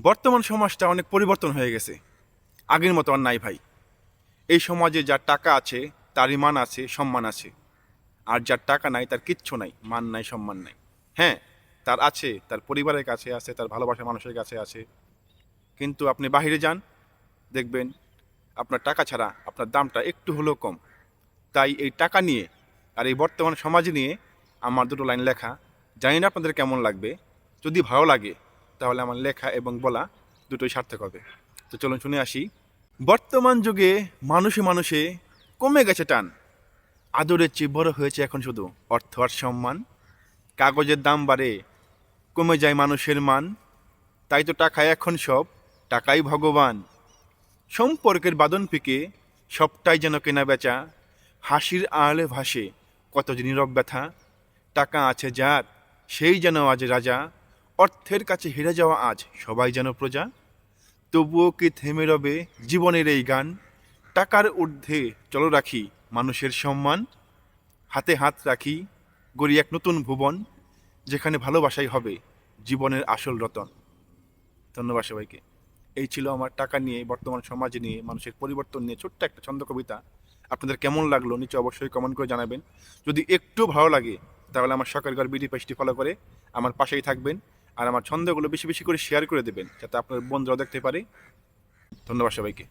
বর্তমান সমাজটা অনেক পরিবর্তন হয়ে গেছে, আগের মতো আর নাই ভাই। এই সমাজে যার টাকা আছে তারই মান আছে, সম্মান আছে। আর যার টাকা নাই তার কিচ্ছু নাই, মান নাই, সম্মান নাই। হ্যাঁ, তার আছে, তার পরিবারের কাছে আছে, তার ভালোবাসার মানুষের কাছে আছে। কিন্তু আপনি বাহিরে যান, দেখবেন আপনার টাকা ছাড়া আপনার দামটা একটু হলেও কম। তাই এই টাকা নিয়ে আর এই বর্তমান সমাজ নিয়ে আমার দুটো লাইন লেখা। জানি না আপনাদের কেমন লাগবে। যদি ভালো লাগে তাহলে আমার লেখা এবং বলা দুটোই সার্থক হবে। তো চলুন শুনে আসি। বর্তমান যুগে মানুষে মানুষে কমে গেছে টান। আদরের চেয়ে বড় হয়েছে এখন শুধু অর্থ আর সম্মান। কাগজের দাম বাড়ে, কমে যায় মানুষের মান। তাই তো টাকায় এখন সব, টাকাই ভগবান। সম্পর্কের বাঁধন ফিকে সবটাই যেন কেনা বেচা। হাসির আড়ালে ভাসে কত যে নীরব ব্যথা। টাকা আছে যার সেই যেন আজ রাজা। অর্থের কাছে হেরে যাওয়া আজ সবাই যেন প্রজা। তবুও কি থেমে রবে জীবনের এই গান? টাকার ঊর্ধ্বে চলো রাখি মানুষের সম্মান। হাতে হাত রাখি, গড়ি এক নতুন ভুবন, যেখানে ভালোবাসাই হবে জীবনের আসল রতন। ধন্যবাদ সবাইকে। এই ছিল আমার টাকা নিয়ে, বর্তমান সমাজ নিয়ে, মানুষের পরিবর্তন নিয়ে ছোট্ট একটা ছন্দ কবিতা। আপনাদের কেমন লাগলো নিচে অবশ্যই কমেন্ট করে জানাবেন। যদি একটু ভালো লাগে তাহলে আমার শখের ঘর বিডি পেজটি ফলো করে আমার পাশেই থাকবেন। আর আমার ছন্দগুলো বেশি বেশি করে শেয়ার করে দেবেন যাতে আপনার বন্ধুরাও দেখতে পারে। ধন্যবাদ সবাইকে।